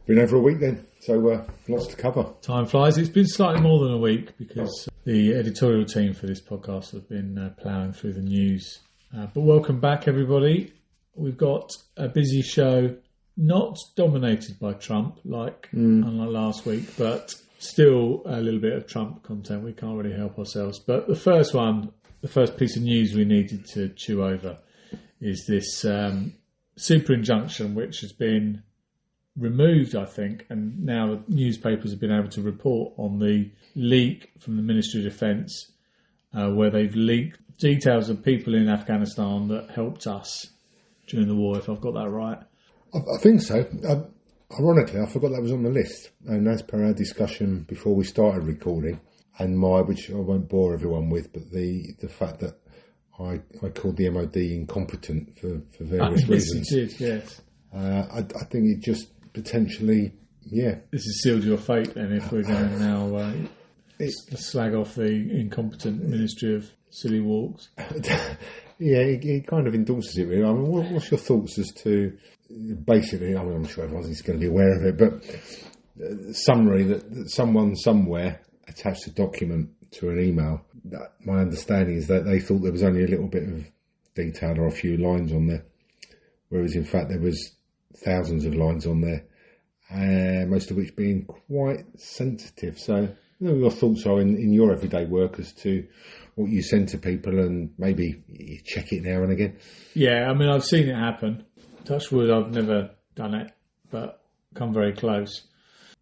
Been over a week then, so lots to cover. Time flies. It's been slightly more than a week because the editorial team for this podcast have been ploughing through the news. But welcome back, everybody. We've got a busy show, not dominated by Trump, unlike last week, but still a little bit of Trump content. We can't really help ourselves. But the first piece of news we needed to chew over is this super injunction, which has been removed, I think, and now the newspapers have been able to report on the leak from the Ministry of Defence, where they've leaked details of people in Afghanistan that helped us during the war, if I've got that right. I think so. Ironically, I forgot that was on the list, and as per our discussion before we started recording, and which I won't bore everyone with, but the fact that I called the MOD incompetent for various reasons. Yes, you did, yes. I think it just potentially, This has sealed your fate then, if we're going to now slag off the incompetent Ministry of Silly Walks. It kind of endorses it, really. I mean, what's your thoughts as to, basically, I mean, I'm sure everyone's going to be aware of it, but summary that someone somewhere attached a document to an email. My understanding is that they thought there was only a little bit of detail or a few lines on there, whereas in fact there was thousands of lines on there, most of which being quite sensitive. So, your thoughts are in your everyday work as to what you send to people, and maybe you check it now and again. Yeah, I mean, I've seen it happen. Touch wood, I've never done it, but come very close.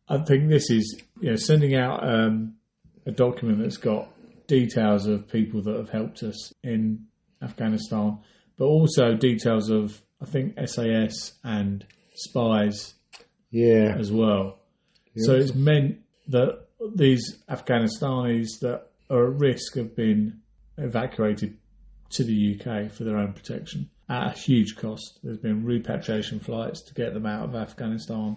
I think this is, sending out a document that's got details of people that have helped us in Afghanistan, but also details of, I think, SAS and spies as well. Yeah. So it's meant that these Afghanistanis that are at risk have been evacuated to the UK for their own protection at a huge cost. There's been repatriation flights to get them out of Afghanistan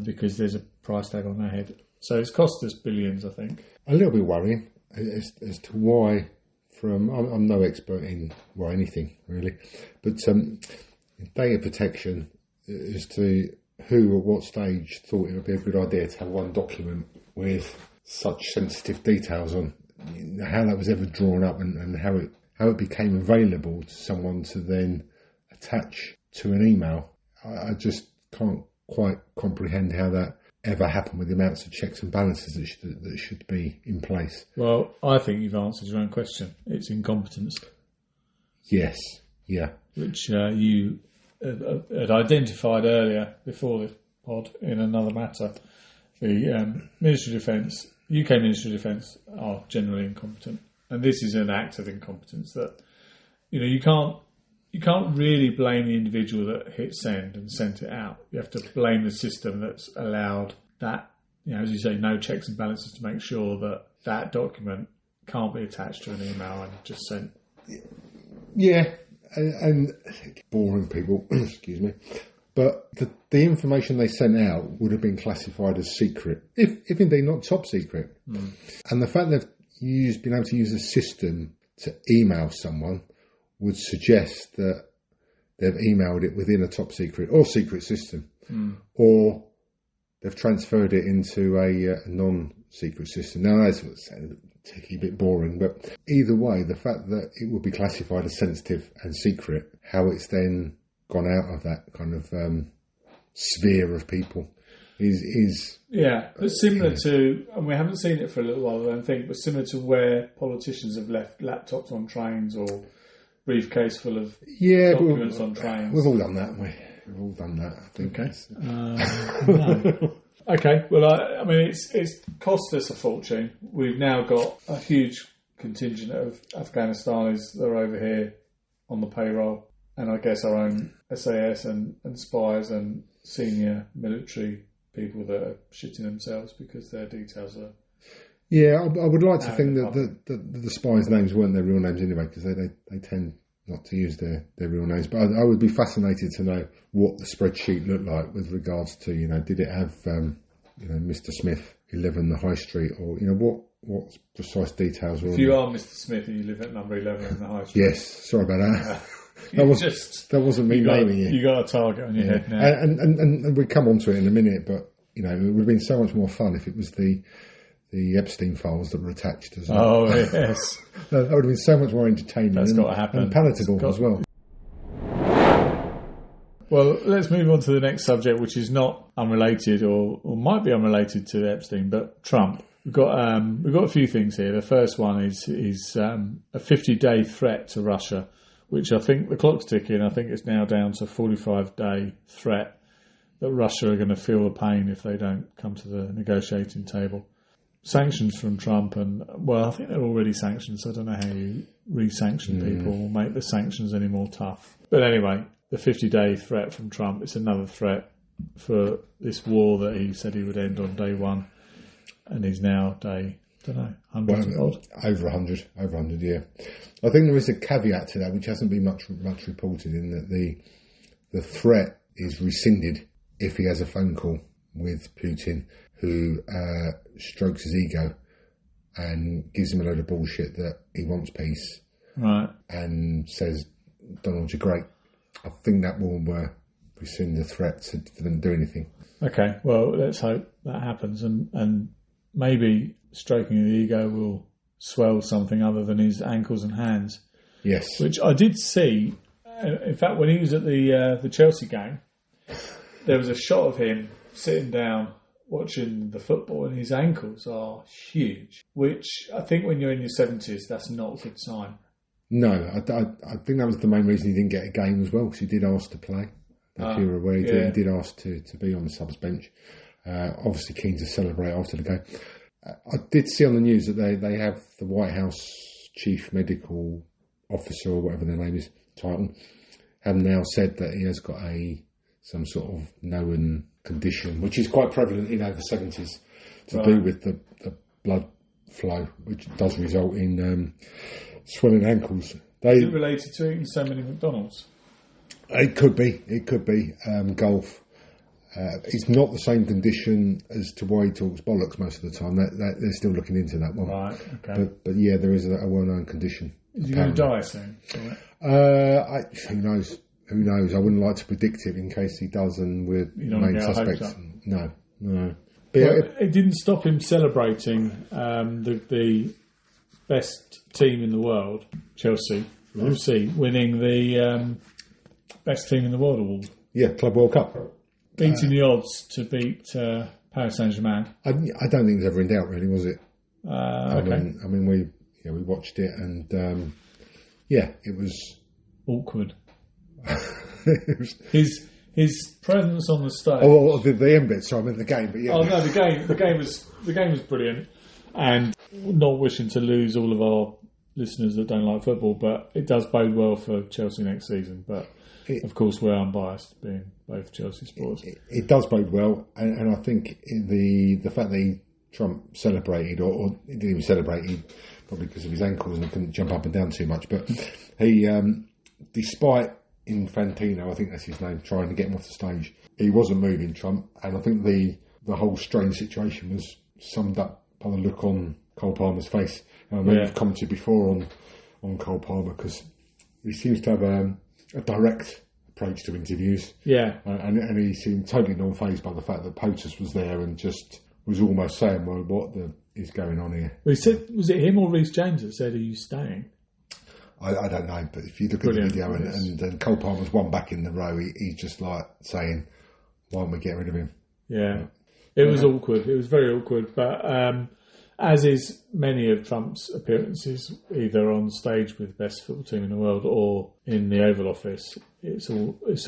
because there's a price tag on their head. So it's cost us billions, I think. A little bit worrying as to why. I'm no expert in anything really, but data protection, as to who or what stage thought it would be a good idea to have one document with such sensitive details on, how that was ever drawn up and how it became available to someone to then attach to an email. I just can't quite comprehend how that ever happened with the amounts of checks and balances that should be in place. Well, I think you've answered your own question. It's incompetence. Yes, yeah. Which you had identified earlier before the pod in another matter. The Ministry of Defence, UK Ministry of Defence, are generally incompetent, and this is an act of incompetence that you can't really blame the individual that hit send and sent it out. You have to blame the system that's allowed that, as you say, no checks and balances to make sure that that document can't be attached to an email and just sent. Yeah, and boring people, excuse me. But the information they sent out would have been classified as secret, if indeed not top secret. Mm. And the fact that you've been able to use a system to email someone would suggest that they've emailed it within a top secret or secret system, or they've transferred it into a non-secret system. Now, that's what's a ticky bit boring, but either way, the fact that it would be classified as sensitive and secret, how it's then gone out of that kind of sphere of people is but similar to, and we haven't seen it for a little while, I don't think, but similar to where politicians have left laptops on trains or briefcase full of documents on trains. We've all done that, haven't we? We've all done that, I think. Okay. No. Okay, well, I mean, it's cost us a fortune. We've now got a huge contingent of Afghanistanis that are over here on the payroll, and I guess our own SAS and spies and senior military people that are shitting themselves because their details are... Yeah, I would like to think that the spies' names weren't their real names anyway, because they tend not to use their real names. But I would be fascinated to know what the spreadsheet looked like with regards to, did it have, Mr. Smith, 11 the High Street, or, what precise details were on If you are Mr. Smith and you live at number 11 in the High Street. Yes, sorry about that. That wasn't me naming it. You got a target on your head now. And we'll come on to it in a minute, but it would have been so much more fun if it was the Epstein files that were attached as well. Oh, yes. That would have been so much more entertaining. That's got to happen. And palatable as well. Well, let's move on to the next subject, which is not unrelated or might be unrelated to Epstein, but Trump. We've got a few things here. The first one is a 50-day threat to Russia, which I think the clock's ticking. I think it's now down to a 45-day threat that Russia are going to feel the pain if they don't come to the negotiating table. Sanctions from Trump, and I think they're already sanctioned, so I don't know how you re-sanction people or make the sanctions any more tough. But anyway, the 50-day threat from Trump, it's another threat for this war that he said he would end on day one, and he's now day, I don't know, 100 odd? Over 100, yeah. I think there is a caveat to that, which hasn't been much reported, in that the threat is rescinded if he has a phone call with Putin, who strokes his ego and gives him a load of bullshit that he wants peace, right? And says, Donald, you're great. I think that will rescind the threat for them to do anything. Okay, well, let's hope that happens, and maybe stroking the ego will swell something other than his ankles and hands. Yes. Which I did see. In fact, when he was at the Chelsea game, there was a shot of him sitting down watching the football, and his ankles are huge, which I think when you're in your 70s, that's not a good sign. No, I think that was the main reason he didn't get a game as well, because he did ask to play. If you were aware, he did ask to be on the subs bench. Obviously keen to celebrate after the game. I did see on the news that they have the White House Chief Medical Officer, or whatever their name is, title, have now said that he has got some sort of known condition, which is quite prevalent in over 70s, to do with the blood flow, which does result in swelling ankles. Is it related to eating so many McDonald's? It could be. Golf. It's not the same condition as to why he talks bollocks most of the time. That they're still looking into that one. Right, okay. But yeah, there is a well-known condition. Is he going to die soon? Who knows? Who knows? I wouldn't like to predict it in case he does, and we're main suspects. No. But it didn't stop him celebrating the best team in the world, Chelsea FC, winning the best team in the world award. Yeah, Club World Cup. Beating the odds to beat Paris Saint-Germain. I don't think it was ever in doubt, really, was it? Okay. I mean, we watched it, and it was awkward. His presence on the stage. Oh, the end bit. So I meant the game, but yeah. Oh no, the game was brilliant, and not wishing to lose all of our listeners that don't like football, but it does bode well for Chelsea next season. But of course, we're unbiased, being both Chelsea supporters. It does bode well, and I think the fact that Trump celebrated, or he didn't even celebrate, probably because of his ankles and he couldn't jump up and down too much, but he, despite Infantino, I think that's his name, trying to get him off the stage, he wasn't moving, Trump, and I think the whole strange situation was summed up by the look on Cole Palmer's face. And I know you've commented before on Cole Palmer, because he seems to have a direct approach to interviews. Yeah. And he seemed totally non-fazed by the fact that POTUS was there and just was almost saying, well, what is going on here? Well, he said, was it him or Reece James that said, are you staying? I don't know, but if you look at the video and Cole Palmer's one back in the row, he's just like saying, why don't we get rid of him? Yeah. It was awkward. It was very awkward. But as is many of Trump's appearances, either on stage with the best football team in the world or in the Oval Office, it's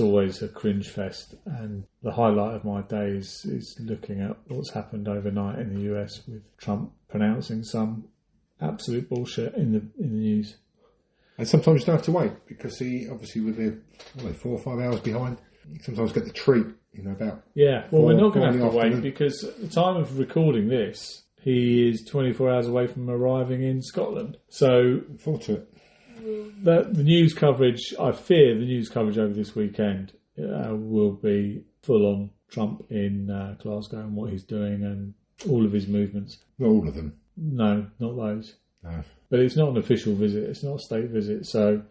always a cringe fest. And the highlight of my days is looking at what's happened overnight in the US with Trump pronouncing some absolute bullshit in the news. And sometimes you don't have to wait, because he, obviously, with the 4 or 5 hours behind, you sometimes get the treat, about. Yeah, well, we're not going to have to wait, because at the time of recording this, he is 24 hours away from arriving in Scotland. So, fortunate. The news coverage, I fear the news coverage over this weekend will be full on Trump in Glasgow and what he's doing and all of his movements. Not all of them. No, not those. No. But it's not an official visit. It's not a state visit. So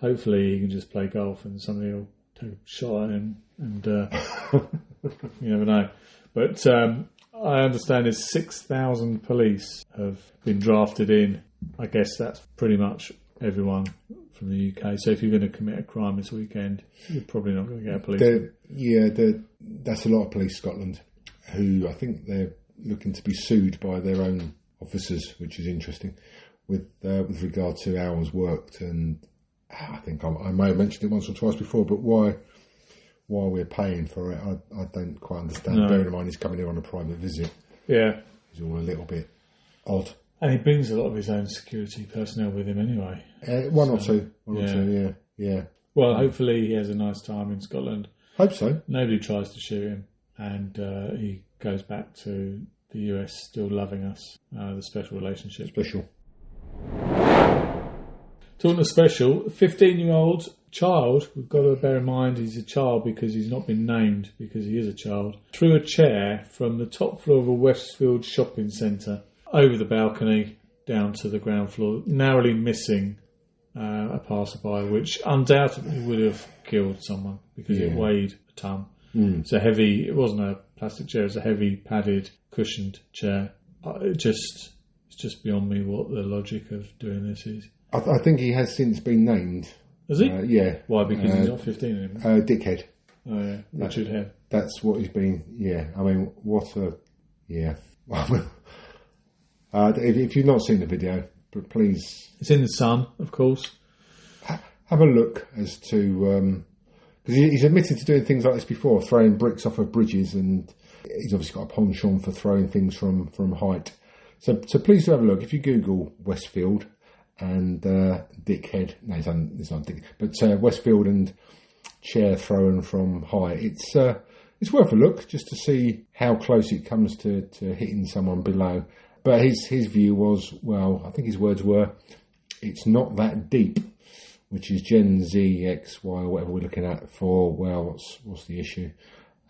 hopefully he can just play golf and somebody will take a shot at him, and you never know. But I understand there's 6,000 police have been drafted in. I guess that's pretty much everyone from the UK. So if you're going to commit a crime this weekend, you're probably not going to get a policeman. That's a lot of police Scotland, who I think they're looking to be sued by their own officers, which is interesting, with regard to hours worked. And I think I may have mentioned it once or twice before, but why we're paying for it, I don't quite understand. No. Bearing in mind he's coming here on a private visit. Yeah. It's all a little bit odd. And he brings a lot of his own security personnel with him anyway. One or two, yeah. Well, hopefully he has a nice time in Scotland. Hope so. Nobody tries to shoot him, and he goes back to the US still loving us, the special relationship. Special. Talking of special, 15-year-old child, we've got to bear in mind he's a child because he's not been named because he is a child, threw a chair from the top floor of a Westfield shopping centre over the balcony down to the ground floor, narrowly missing a passerby, which undoubtedly would have killed someone because it weighed a ton. It's it wasn't a plastic chair, it's a heavy, padded, cushioned chair. It's just beyond me what the logic of doing this is. I think he has since been named. Has he? Yeah. Why? Because he's not 15 anymore? Dickhead. Oh, yeah. Richard Head. That's what he's been, I mean, what a... Yeah. If you've not seen the video, but please... It's in the Sun, of course. Have a look as to... Because he's admitted to doing things like this before, throwing bricks off of bridges, and he's obviously got a penchant for throwing things from height. So please do have a look. If you Google Westfield and Dickhead... No, it's not Dick, but Westfield and chair thrown from height. It's worth a look just to see how close it comes to hitting someone below. But his view was, well, I think his words were, it's not that deep, which is Gen Z, X, Y, or whatever we're looking at for, well, what's the issue?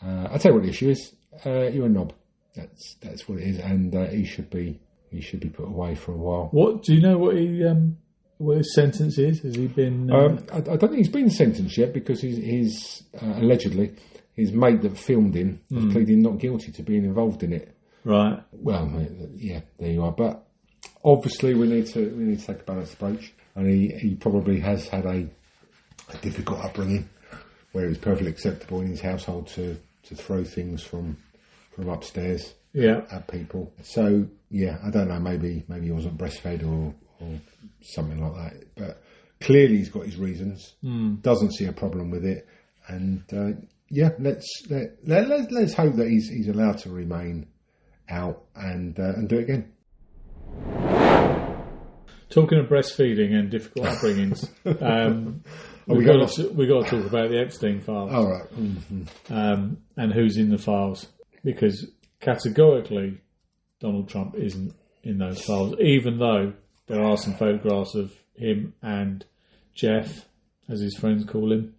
I'll tell you what the issue is. You're a knob. That's what it is, and he should be put away for a while. What do you know? What his sentence is? Has he been? I don't think he's been sentenced yet because he's allegedly his mate that filmed him pleaded not guilty to being involved in it. Right. Well, yeah, there you are. But obviously, we need to take a balanced approach, and he probably has had a difficult upbringing where it's perfectly acceptable in his household to throw things from upstairs at people. So yeah, I don't know. Maybe he wasn't breastfed or something like that. But clearly, he's got his reasons. Doesn't see a problem with it, and let's hope that he's allowed to remain out and do it again. Talking of breastfeeding and difficult upbringings, we got to talk about the Epstein files. All right. Mm-hmm. And who's in the files, because categorically Donald Trump isn't in those files, even though there are some photographs of him and Jeff, as his friends call him,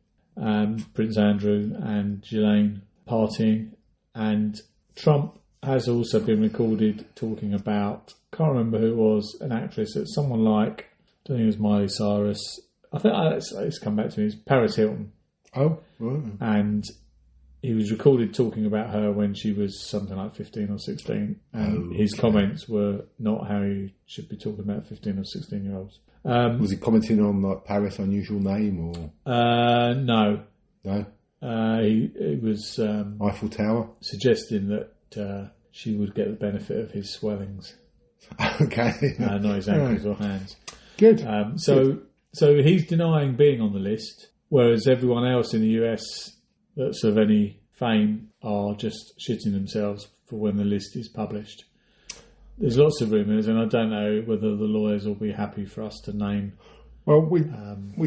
Prince Andrew and Ghislaine partying, and Trump has also been recorded talking about, can't remember who it was, an actress, it's someone like, I don't think it was Miley Cyrus, I think it's come back to me, it's Paris Hilton. Oh, right. And he was recorded talking about her when she was something like 15 or 16, and his comments were not how you should be talking about 15 or 16-year-olds. Was he commenting on like Paris' unusual name or? No. No? He was Eiffel Tower? Suggesting that she would get the benefit of his swellings. Okay. Not his ankles or hands. Good. So he's denying being on the list, whereas everyone else in the US that's of any fame are just shitting themselves for when the list is published. There's lots of rumours, and I don't know whether the lawyers will be happy for us to name. Well, we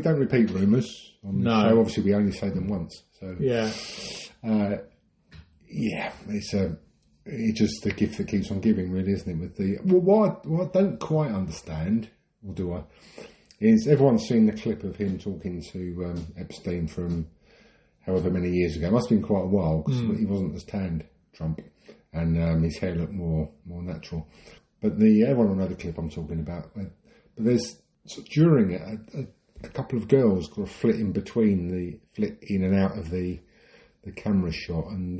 don't repeat rumours on the show. Obviously, we only say them once. So yeah, it's just the gift that keeps on giving, really, isn't it? With the what I don't quite understand, or do I? Is everyone's seen the clip of him talking to Epstein from however many years ago? It must have been quite a while because he wasn't as tanned, Trump, and his hair looked more natural. But everyone will know the clip I'm talking about. But there's during it a couple of girls kind of flit in and out of the camera shot, and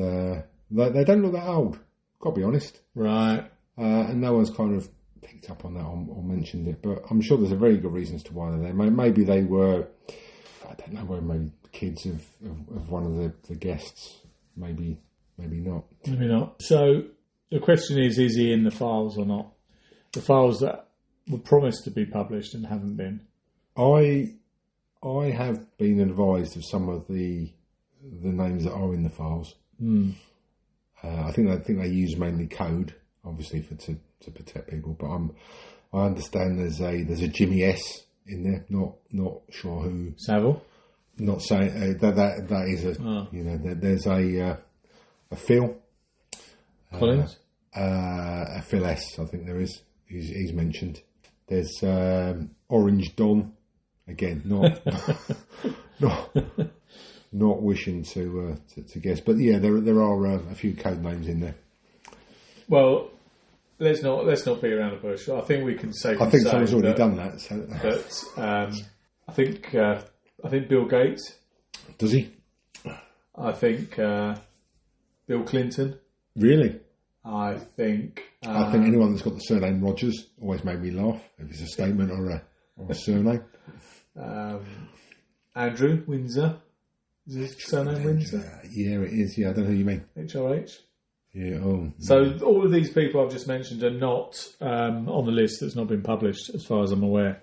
they don't look that old. Got to be honest, right? And no one's kind of picked up on that or mentioned it, but I'm sure there's a very good reason as to why they're there. Maybe they were, I don't know, maybe kids of one of the guests. Maybe not. Maybe not. So the question is he in the files or not? The files that were promised to be published and haven't been. I have been advised of some of the names that are in the files. I think they use mainly code, obviously to protect people. But I understand there's a Jimmy S in there. Not sure who. Savile. Not saying that is a there's a Phil Collins. A Phil S. I think there is. He's mentioned. There's Orange Don. Again, not wishing to guess, but yeah, there are a few code names in there. Well, let's not be around the bush. I think we can safely say. I think someone's already done that. So. But I think Bill Gates. Does he? I think Bill Clinton. Really? I think anyone that's got the surname Rogers always made me laugh if it's a statement or a surname. Andrew Windsor. Is his surname Windsor? Yeah, it is. Yeah, I don't know who you mean. HRH. Yeah. Oh. So all of these people I've just mentioned are not on the list that's not been published, as far as I'm aware.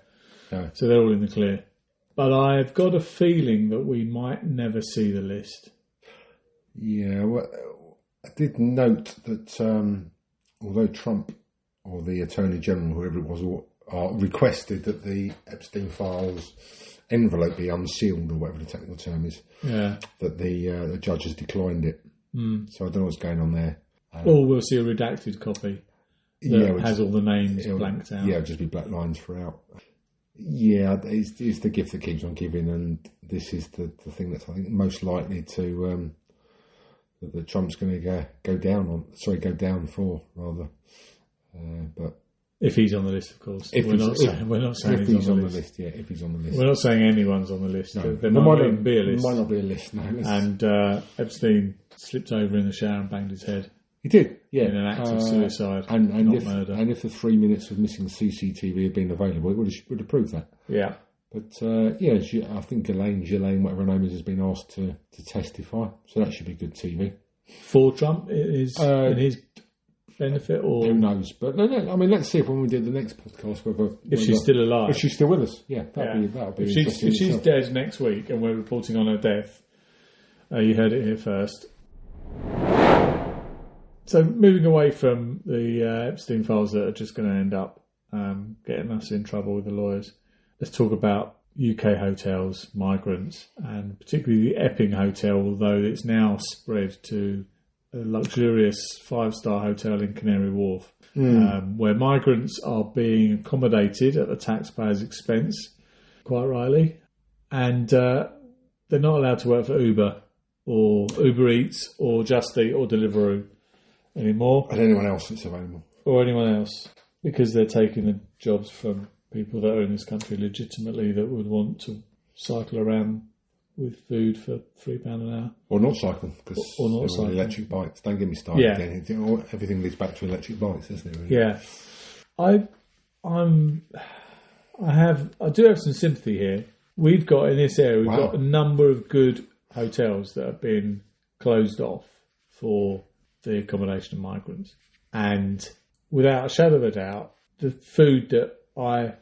No. So they're all in the clear. But I've got a feeling that we might never see the list. Yeah. Well, I did note that although Trump or the Attorney General, whoever it was, requested that the Epstein files envelope be unsealed, or whatever the technical term is, that the judge has declined it. So I don't know what's going on there. Or we'll see a redacted copy that has all the names blanked out. Yeah, it'll just be black lines throughout. Yeah, it's the gift that keeps on giving, and this is the thing that's, I think, most likely to that Trump's going to go down for rather. But if he's on the list, of course. We're not saying if he's on the list. Yeah, if he's on the list. We're not saying anyone's on the list. No. There might not even be a list. There might not be a list, no. And Epstein slipped over in the shower and banged his head. He did, yeah. In an act of suicide, and not murder. And if the 3 minutes of missing CCTV had been available, it would have proved that. Yeah. But, I think Ghislaine, whatever her name is, has been asked to testify. So that should be good TV. For Trump, in his benefit, or who knows? But no, I mean, let's see if when we do the next podcast, if she's still alive, if she's still with us, that'll be interesting. If she's dead next week and we're reporting on her death, you heard it here first. So moving away from the Epstein files that are just going to end up getting us in trouble with the lawyers, let's talk about UK hotels, migrants, and particularly the Epping Hotel, although it's now spread to a luxurious 5-star hotel in Canary Wharf, where migrants are being accommodated at the taxpayer's expense, quite rightly, and they're not allowed to work for Uber or Uber Eats or Just Eat or Deliveroo anymore. And anyone else that's available. Or anyone else, because they're taking the jobs from people that are in this country legitimately that would want to cycle around with food for £3 an hour. Or not cycle, because or not cycle. Electric bikes. Don't get me started. Yeah. Again. Everything leads back to electric bikes, doesn't it? Really? Yeah. I do have some sympathy here. We've got in this area, we've got a number of good hotels that have been closed off for the accommodation of migrants. And without a shadow of a doubt, the food that I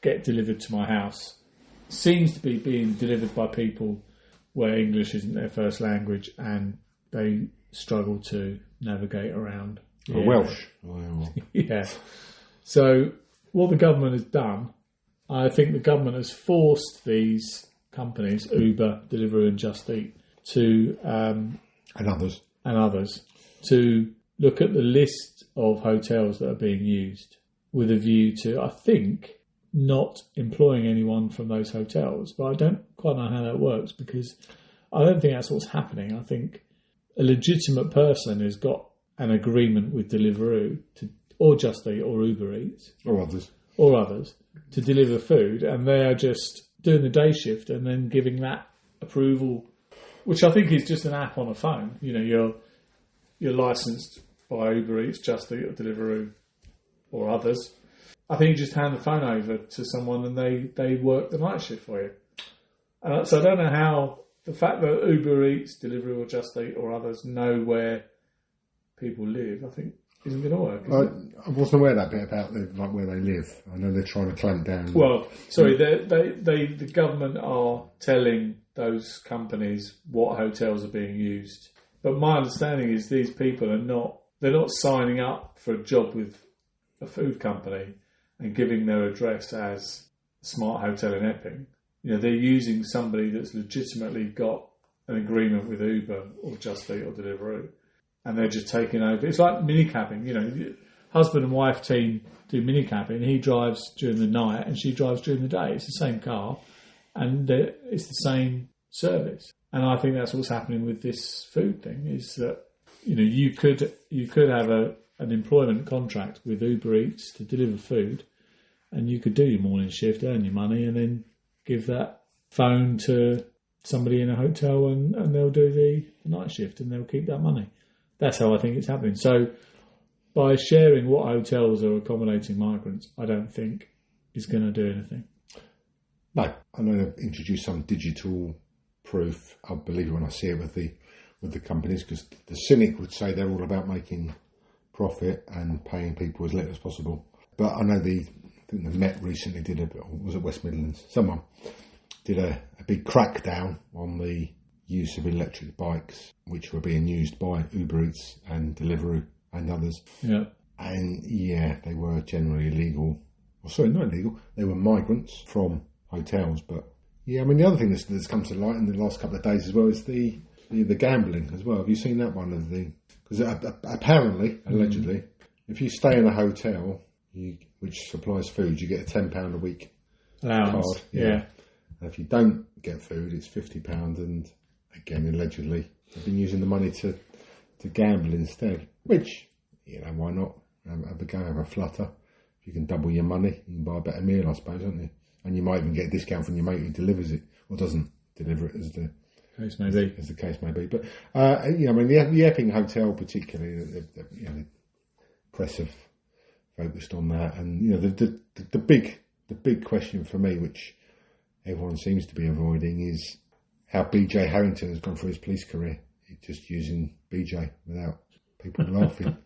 get delivered to my house seems to be being delivered by people where English isn't their first language and they struggle to navigate around. Or Welsh. Yeah. So what the government has done, I think the government has forced these companies, Uber, Deliveroo and Just Eat, to and others, to look at the list of hotels that are being used with a view to, I think, not employing anyone from those hotels. But I don't quite know how that works, because I don't think that's what's happening. I think a legitimate person has got an agreement with Deliveroo or Just Eat or Uber Eats or others to deliver food, and they are just doing the day shift and then giving that approval, which I think is just an app on a phone. You know, you're licensed by Uber Eats, Just Eat or Deliveroo or others. I think you just hand the phone over to someone and they work the night shift for you. So I don't know how the fact that Uber Eats, Deliveroo or Just Eat or others know where people live, I think isn't going to work. I wasn't aware of that bit about where they live. I know they're trying to clamp down. Well, sorry, the government are telling those companies what hotels are being used. But my understanding is these people they're not signing up for a job with a food company and giving their address as a smart hotel in Epping. You know, they're using somebody that's legitimately got an agreement with Uber or Just Eat or Deliveroo, and they're just taking over. It's like mini-cabbing, you know. Husband and wife team do mini-cabbing. He drives during the night and she drives during the day. It's the same car and it's the same service. And I think that's what's happening with this food thing, is that, you know, you could have an employment contract with Uber Eats to deliver food, and you could do your morning shift, earn your money, and then give that phone to somebody in a hotel and they'll do the night shift and they'll keep that money. That's how I think it's happening. So by sharing what hotels are accommodating migrants, I don't think is going to do anything. No, I'm going to introduce some digital proof. I'll believe it when I see it with the companies, because the cynic would say they're all about making profit and paying people as little as possible. But I know I think the Met recently did was it West Midlands? Someone did a big crackdown on the use of electric bikes, which were being used by Uber Eats and Deliveroo and others. Yeah. And yeah, they were generally illegal. Well, sorry, not illegal. They were migrants from hotels. But yeah, I mean, the other thing that's come to light in the last couple of days as well is the gambling as well. Have you seen that one of the? Because apparently, allegedly, if you stay in a hotel which supplies food, you get a £10 a week allowance. Card. Yeah. And if you don't get food, it's £50. And again, allegedly, they've been using the money to gamble instead. Which, you know, why not? Have a go, have a flutter. If you can double your money, you can buy a better meal, I suppose, don't you? And you might even get a discount from your mate who delivers it, or doesn't deliver it, as the case may be. But yeah, I mean, the Epping Hotel particularly, the press have focused on that, and you know, the big question for me, which everyone seems to be avoiding, is how BJ Harrington has gone through his police career. He's just using BJ without people laughing.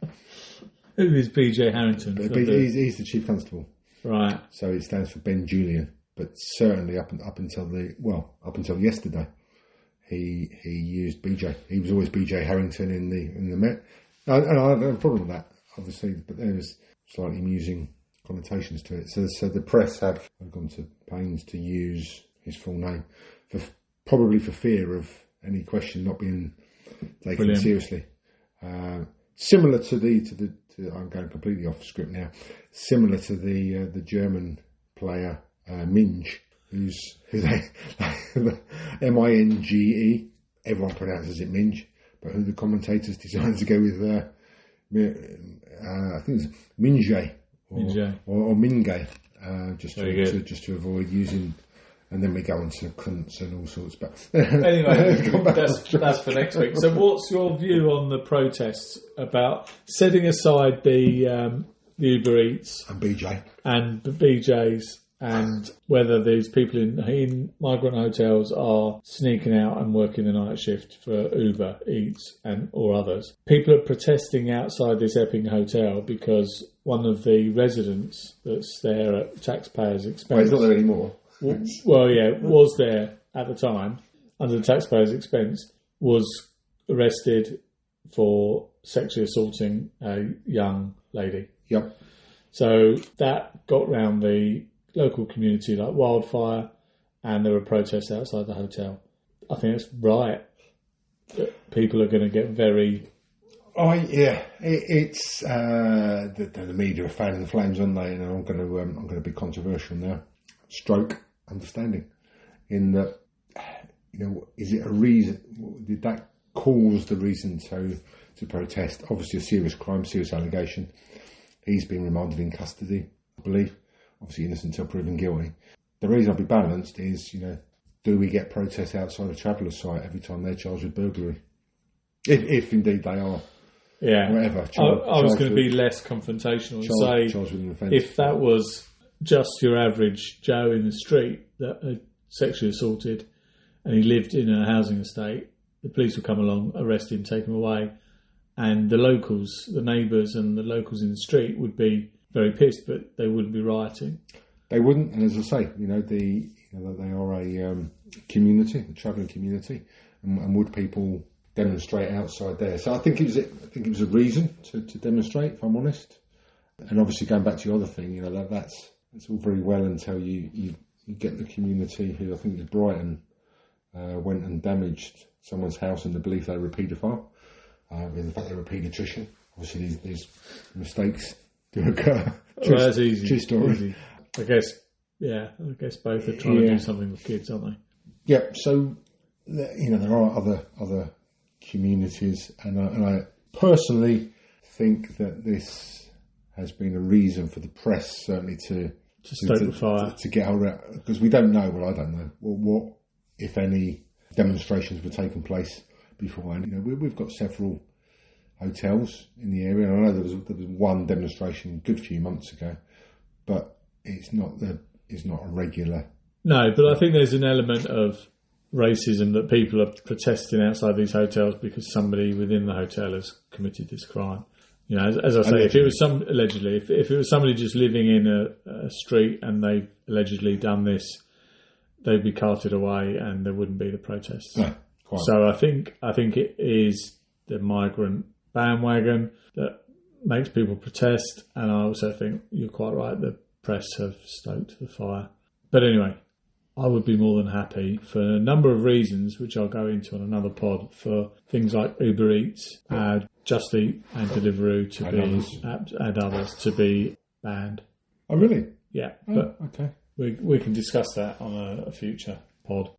Who is BJ Harrington? He's the chief constable. Right. So it stands for Ben Julian. But certainly up until yesterday, he used BJ. He was always BJ Harrington in the Met. And I have no problem with that, obviously, but there was slightly amusing connotations to it. So the press have gone to pains to use his full name, probably for fear of any question not being taken seriously. Similar to I'm going completely off script now. Similar to the German player Minge, who they Minge. Everyone pronounces it Minge, but who the commentators decided to go with I think it's Minge or Minge, just to avoid using. And then we go on to cunts and all sorts. But anyway, that's for next week. So what's your view on the protests about setting aside the Uber Eats and BJ and the BJs, and whether these people in migrant hotels are sneaking out and working the night shift for Uber Eats or others? People are protesting outside this Epping hotel because one of the residents that's there at taxpayers' expense... Well, he's not there anymore. Well, yeah, was there at the time, under the taxpayers' expense, was arrested for sexually assaulting a young lady. Yep. So that got round the local community like wildfire, and there were protests outside the hotel. I think it's right that people are going to get very... Oh, yeah. It's the media are fanning the flames, aren't they? And I'm going to be controversial now. Stroke understanding, in that, you know, is it a reason? Did that cause the reason to protest? Obviously, a serious crime, serious allegation. He's been remanded in custody, I believe. Obviously, innocent until proven guilty. the reason I'll be balanced is, do we get protests outside a traveller's site every time they're charged with burglary? If indeed they are. Yeah. Whatever. I was going to be less confrontational and charged with an offence. if that was just your average Joe in the street that had sexually assaulted and he lived in a housing estate, the police would come along, arrest him, take him away, and the locals, the neighbours and the locals in the street would be very pissed, but they wouldn't be rioting. They wouldn't, and as I say, they are a community, a travelling community, and would people demonstrate outside there? So I think it was a reason to demonstrate, if I'm honest. And obviously going back to your other thing, that's all very well until you get the community who, I think it was Brighton, went and damaged someone's house in the belief they were a paedophile, in the fact they were a paediatrician. Obviously these mistakes do occur. Well, that's easy. True story. Easy. I guess both are trying to do something with kids, aren't they? Yeah, so, there are other communities, and I personally think that this has been a reason for the press, certainly to stoke the fire. To get hold of it, because we don't know, I don't know, what, if any, demonstrations were taking place beforehand. We've got several hotels in the area, and I know there was one demonstration a good few months ago, but it's not a regular. No, but I think there's an element of racism that people are protesting outside these hotels because somebody within the hotel has committed this crime. As I say, allegedly. If it was allegedly, if it was somebody just living in a street and they've allegedly done this, they'd be carted away and there wouldn't be the protests. No, quite. So I think it is the migrant bandwagon that makes people protest, and I also think you're quite right, the press have stoked the fire. But anyway, I would be more than happy for a number of reasons, which I'll go into on another pod, for things like Uber Eats, Just Eat and Deliveroo and others to be banned. Oh, really? Yeah. Oh, but okay. We can discuss that on a future pod.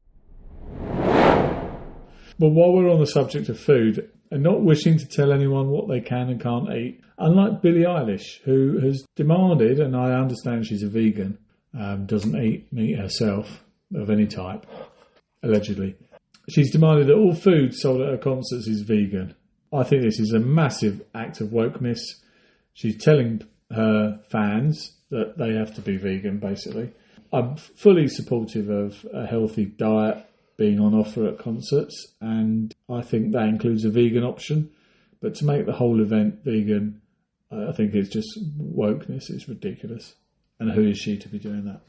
But while we're on the subject of food, and not wishing to tell anyone what they can and can't eat, unlike Billie Eilish, who has demanded, and I understand she's a vegan, doesn't eat meat herself of any type, allegedly. She's demanded that all food sold at her concerts is vegan. I think this is a massive act of wokeness. She's telling her fans that they have to be vegan, basically. I'm fully supportive of a healthy diet being on offer at concerts, and I think that includes a vegan option. But to make the whole event vegan, I think it's just wokeness. It's ridiculous. And who is she to be doing that?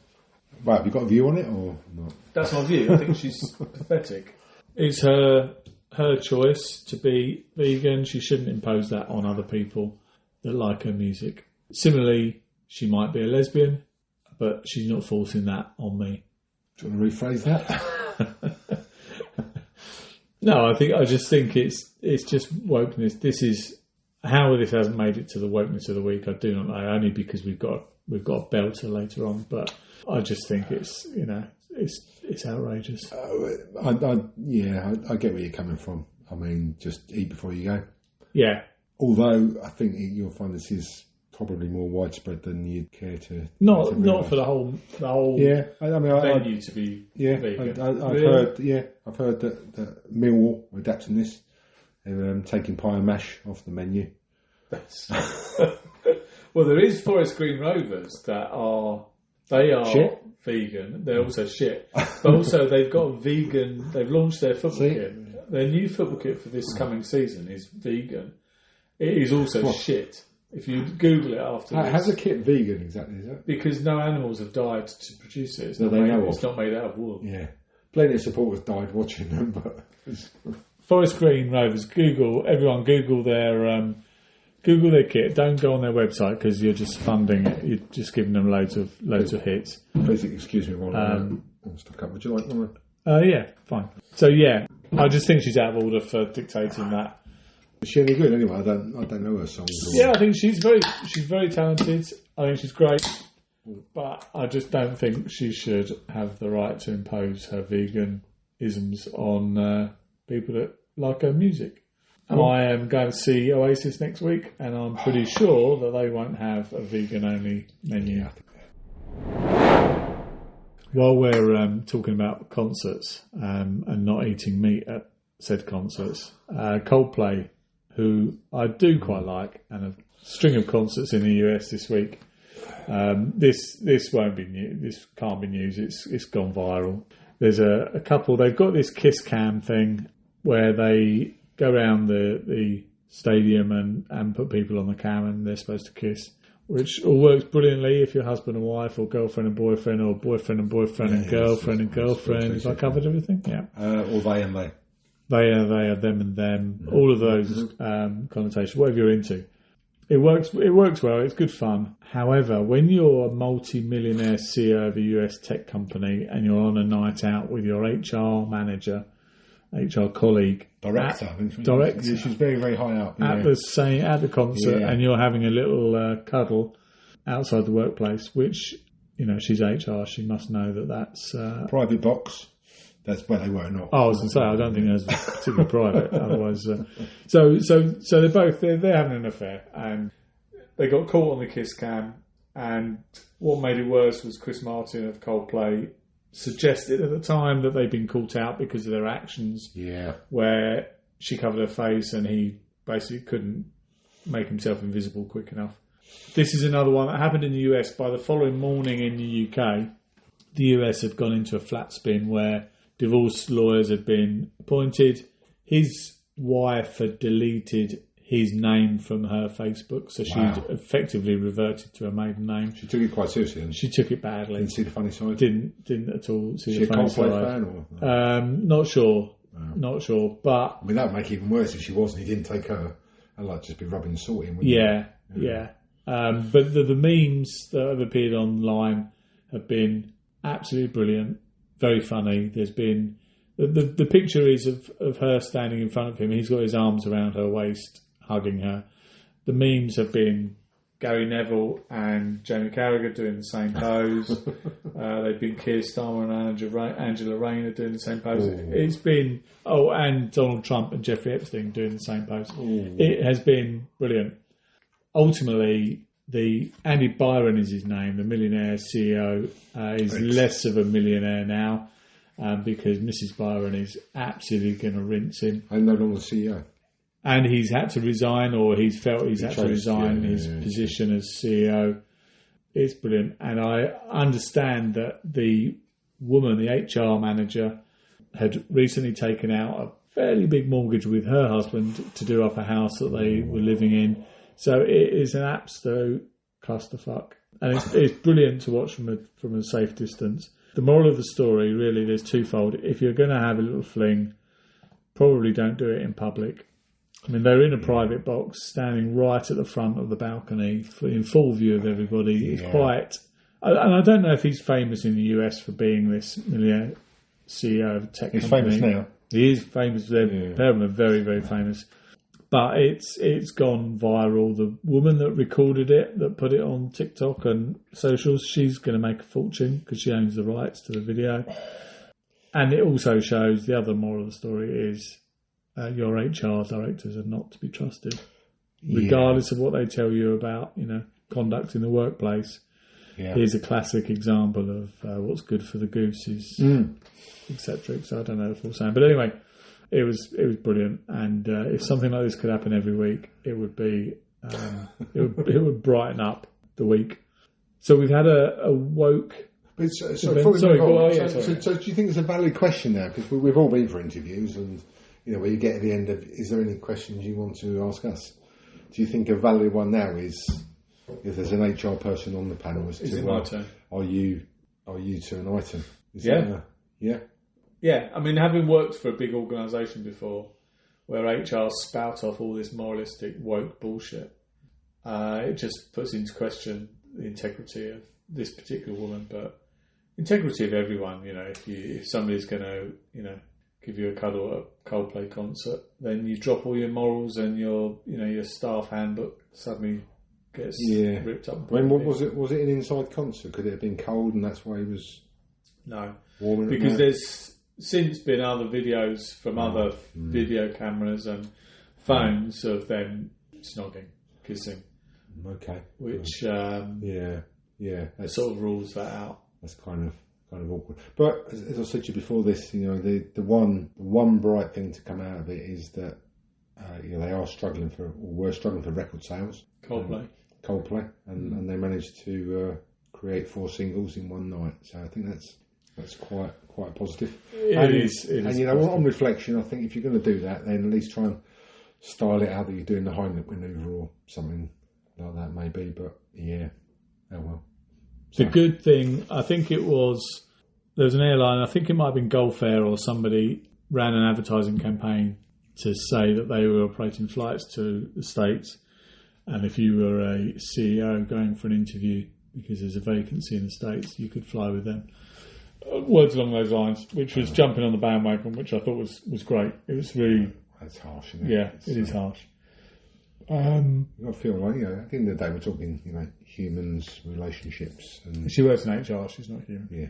Right, have you got a view on it or not? That's my view. I think she's pathetic. It's her choice to be vegan. She shouldn't impose that on other people that like her music. Similarly, she might be a lesbian, but she's not forcing that on me. Do you want to rephrase that? No, I just think it's just wokeness. This is how this hasn't made it to the wokeness of the week. I do not know, only because we've got a belter later on. But I just think it's outrageous. I get where you're coming from. I mean, just eat before you go. Yeah. Although I think you'll find this is probably more widespread than you'd care to. Not for the whole. Yeah, venue to be. Yeah, vegan. I've heard that Millwall are adapting this. They're taking pie and mash off the menu. Well, there is Forest Green Rovers that are shit. Vegan. They're also shit, but also they've got vegan. They've launched their football kit. Their new football kit for this coming season is vegan. It is also shit. If you Google it afterwards. How's a kit vegan exactly, is it? Because no animals have died to produce it. It's not made out of wool. Yeah. Plenty of supporters died watching them, but... Forest Green Rovers, Google their kit. Don't go on their website because you're just funding it. You're just giving them loads of hits. Please excuse me while I'm stuck up. Would you like one? Yeah, fine. So yeah, I just think she's out of order for dictating that. Is she any good anyway? I don't know her songs. Yeah, I think she's very talented. I think she's great, but I just don't think she should have the right to impose her veganisms on people that like her music. I am going to see Oasis next week, and I'm pretty sure that they won't have a vegan-only menu. While we're talking about concerts and not eating meat at said concerts, Coldplay, who I do quite like, and a string of concerts in the US this week. This won't be new. This can't be news. It's gone viral. There's a couple. They've got this kiss cam thing where they go around the stadium and put people on the cam and they're supposed to kiss, which all works brilliantly if you're husband and wife, or girlfriend and boyfriend, or boyfriend and boyfriend and girlfriend and girlfriend. Have I covered everything? Yeah. Or they and they. They are, them and them. All of those connotations, whatever you're into. It works well. It's good fun. However, when you're a multi-millionaire CEO of a US tech company and you're on a night out with your HR manager, HR colleague, director, yeah, she's very, very high up at the concert, and you're having a little cuddle outside the workplace, which, you know, she's HR, she must know that's private box. That's where they were not. I was going to say, I don't think that's particularly private. Otherwise, so they're having an affair, and they got caught on the kiss cam. And what made it worse was Chris Martin of Coldplay suggested at the time that they'd been caught out because of their actions. Yeah, where she covered her face and he basically couldn't make himself invisible quick enough. This is another one that happened in the US. By the following morning in the UK, the US had gone into a flat spin where divorce lawyers had been appointed. His wife had deleted his name from her Facebook, so she'd effectively reverted to her maiden name. She took it quite seriously, didn't she? She took it badly. Didn't see the funny side? Didn't at all see the funny side. Fan, or? Not sure. Wow. Not sure, but... I mean, that would make it even worse if she wasn't. He didn't take her. I'd like just be rubbing salt in, wouldn't Yeah. But the memes that have appeared online have been absolutely brilliant. Very funny. There's been the picture is of her standing in front of him. He's got his arms around her waist, hugging her. The memes have been Gary Neville and Jamie Carragher doing the same pose. They've been Keir Starmer and Angela Rayner doing the same pose. Ooh. It's been and Donald Trump and Jeffrey Epstein doing the same pose. Ooh. It has been brilliant. Ultimately, Andy Byron is his name, the millionaire CEO, is less of a millionaire now because Mrs. Byron is absolutely going to rinse him. I'm no longer CEO. And he's had to resign, or he's felt he's had to resign his position as CEO. It's brilliant. And I understand that the woman, the HR manager, had recently taken out a fairly big mortgage with her husband to do up a house that they were living in. So it is an absolute clusterfuck. And it's brilliant to watch from a safe distance. The moral of the story, really, there's twofold. If you're going to have a little fling, probably don't do it in public. I mean, they're in a private box, standing right at the front of the balcony, in full view of everybody. Yeah. It's quite... And I don't know if he's famous in the US for being this millionaire CEO of a tech company. He's famous now. He is famous. Pair of them are very, very famous. But it's gone viral. The woman that recorded it, that put it on TikTok and socials, she's going to make a fortune because she owns the rights to the video. And it also shows, the other moral of the story is... your HR directors are not to be trusted, regardless of what they tell you about, conduct in the workplace. Yeah. Here's a classic example of what's good for the goose is, etc. So I don't know the full saying, but anyway, it was brilliant. And if something like this could happen every week, it would be it would brighten up the week. So we've had a woke. So do you think it's a valid question now? Because we've all been for interviews and. Where you get at the end of, is there any questions you want to ask us? Do you think a valid one now is, if there's an HR person on the panel, is it my turn? Are you to an item? Yeah. I mean, having worked for a big organisation before, where HR spout off all this moralistic woke bullshit, it just puts into question the integrity of this particular woman, but integrity of everyone. If somebody's going to, give you a cuddle at a Coldplay concert, then you drop all your morals and your staff handbook suddenly gets ripped up. When what was it? Was it an inside concert? Could it have been cold and that's why he was? No, warming because there's since been other videos from other video cameras and phones of them snogging, kissing. Okay, which that sort of rules that out. That's kind kind of awkward. But as I said to you before this, the one bright thing to come out of it is that they are struggling were struggling for record sales. Coldplay, and they managed to create 4 singles in one night. So I think that's quite positive. It is. On reflection, I think if you're going to do that, then at least try and style it how that you're doing the Heimlich manoeuvre or something like that, maybe. But yeah, oh well. The good thing, I think there was an airline, I think it might have been Gulf Air or somebody ran an advertising campaign to say that they were operating flights to the States. And if you were a CEO going for an interview because there's a vacancy in the States, you could fly with them. Words along those lines, which was jumping on the bandwagon, which I thought was great. It was really... That's harsh, isn't it? Yeah, it is harsh. I feel like, at the end of the day, we're talking, humans, relationships. And she works in HR, she's not human. Yeah.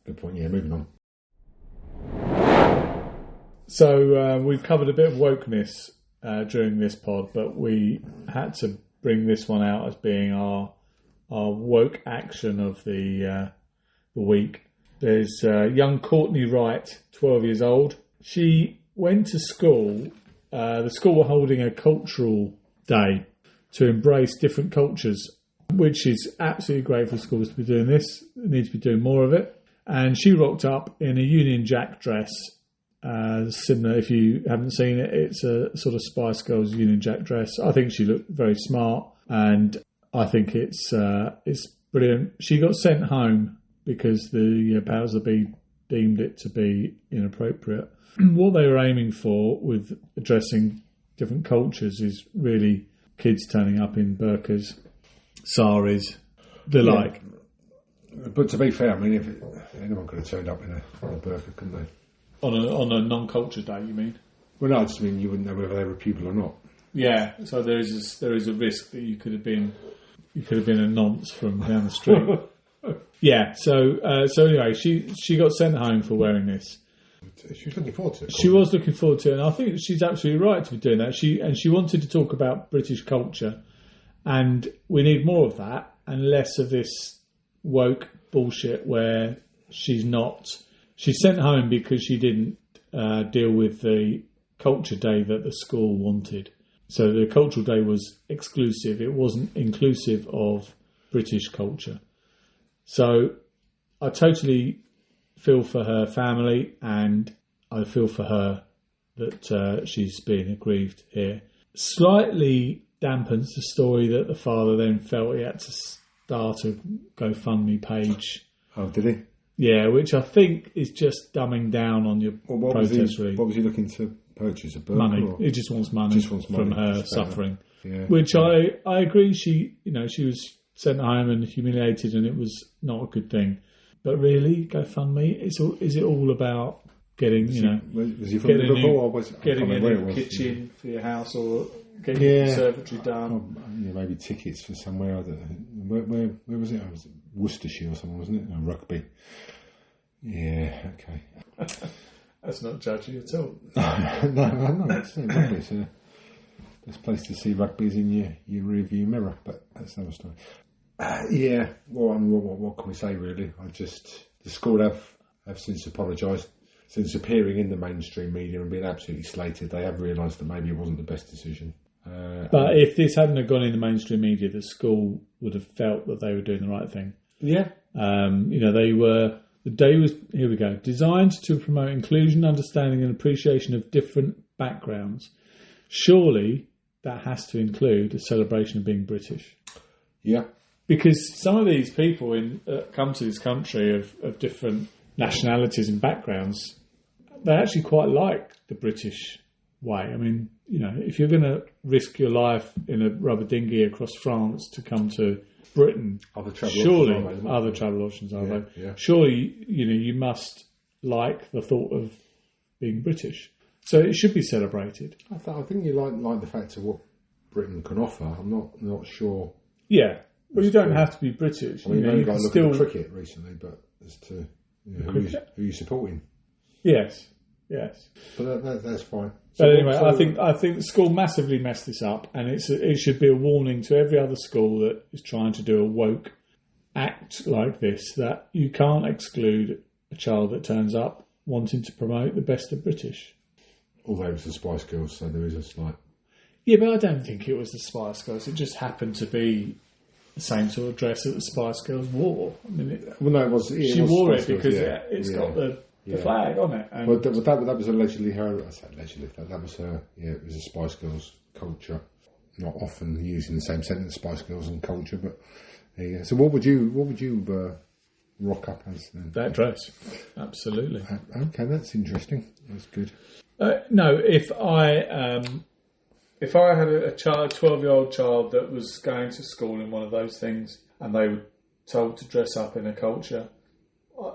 Good point. Yeah, moving on. So we've covered a bit of wokeness during this pod, but we had to bring this one out as being our woke action of the week. There's young Courtney Wright, 12 years old. She went to school. The school were holding a cultural day to embrace different cultures, which is absolutely great for schools to be doing this. They need to be doing more of it. And she rocked up in a Union Jack dress. Similar, if you haven't seen it, it's a sort of Spice Girls Union Jack dress. I think she looked very smart, and I think it's brilliant. She got sent home because the powers that be deemed it to be inappropriate. What they were aiming for with addressing different cultures is really kids turning up in burqas, saris, the like. But to be fair, I mean, if anyone could have turned up in a burqa, couldn't they? On a non-culture day, you mean? Well, no, I just mean you wouldn't know whether they were pupil or not. Yeah, so there is a risk that you could have been a nonce from down the street. Yeah, so anyway, she got sent home for wearing this. She was looking forward to it. She was looking forward to it, and I think she's absolutely right to be doing that. She wanted to talk about British culture, and we need more of that and less of this woke bullshit where she's sent home because she didn't deal with the culture day that the school wanted. So the cultural day was exclusive. It wasn't inclusive of British culture. So I totally feel for her family, and I feel for her that she's being aggrieved here. Slightly dampens the story that the father then felt he had to start a GoFundMe page. Oh, did he? Yeah, which I think is just dumbing down on your protest relief. What was he looking to purchase? Money. Or? He just wants money from her suffering. Yeah. Which I agree. She was sent home and humiliated, and it was not a good thing. But really, GoFundMe, is it all about getting, was he from Liverpool, or getting a new kitchen for your house, or getting your conservatory done? Maybe tickets for somewhere. I don't know. Where was it? Was it Worcestershire or something, wasn't it? No, rugby. Yeah, okay. That's not judgy at all. no, it's rugby. It's the best place to see rugby is in your rear view mirror, but that's another story. What can we say, really? The school have since apologised, since appearing in the mainstream media and being absolutely slated. They have realised that maybe it wasn't the best decision. But if this hadn't have gone in the mainstream media, the school would have felt that they were doing the right thing. Yeah. They were... The day was, here we go, designed to promote inclusion, understanding and appreciation of different backgrounds. Surely that has to include a celebration of being British. Yeah. Because some of these people come to this country of different nationalities and backgrounds, they actually quite like the British way. I mean, if you're going to risk your life in a rubber dinghy across France to come to Britain, other travel options are there. Yeah. Surely, you must like the thought of being British. So it should be celebrated. I think you like the fact of what Britain can offer. I'm not sure. Yeah, well, you don't have to be British. I mean, you got to look at the cricket recently, but as to who you supporting. Yes. But that's fine. But anyway, I think the school massively messed this up, and it should be a warning to every other school that is trying to do a woke act like this, that you can't exclude a child that turns up wanting to promote the best of British. Although it was the Spice Girls, so there is a slight... Yeah, but I don't think it was the Spice Girls. It just happened to be the same sort of dress that the Spice Girls wore. I mean, Well, no, it was... she wore it because it's yeah. got the flag on it. And Well, that was allegedly her... I say allegedly, that was her... Yeah, it was a Spice Girls culture. Not often used in the same sentence, Spice Girls and culture, but... Yeah. So what would you rock up as then? that dress, absolutely. Okay, that's interesting. That's good. No, if I had a child, 12-year-old child that was going to school in one of those things, and they were told to dress up in a culture,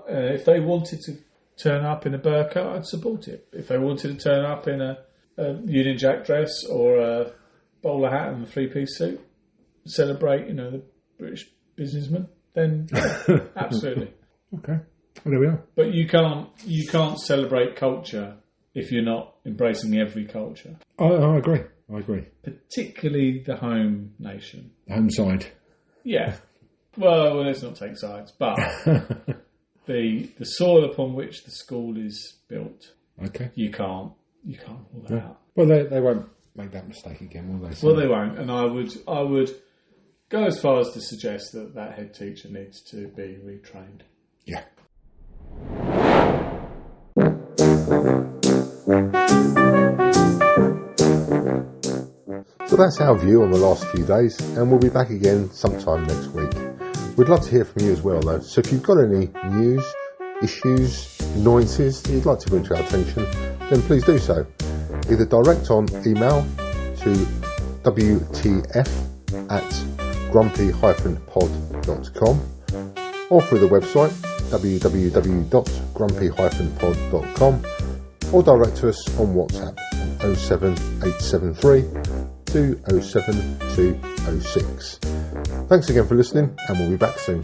if they wanted to turn up in a burqa, I'd support it. If they wanted to turn up in a Union Jack dress or a bowler hat and a three-piece suit, celebrate, the British businessman, then absolutely. Okay, well, there we are. But you can't celebrate culture if you're not embracing every culture. I agree. Particularly the home nation. Home side. Yeah. Well, let's not take sides, but the soil upon which the school is built. Okay. You can't rule that out. Well, they won't make that mistake again, will they? Well, they won't, and I would go as far as to suggest that head teacher needs to be retrained. Yeah. So that's our view on the last few days, and we'll be back again sometime next week. We'd love to hear from you as well, though. So if you've got any news, issues, annoyances that you'd like to bring to our attention, then please do so. Either direct on email to wtf@grumpy-pod.com or through the website www.grumpy-pod.com, or direct to us on WhatsApp on 07873 207 206. Thanks again for listening, and we'll be back soon.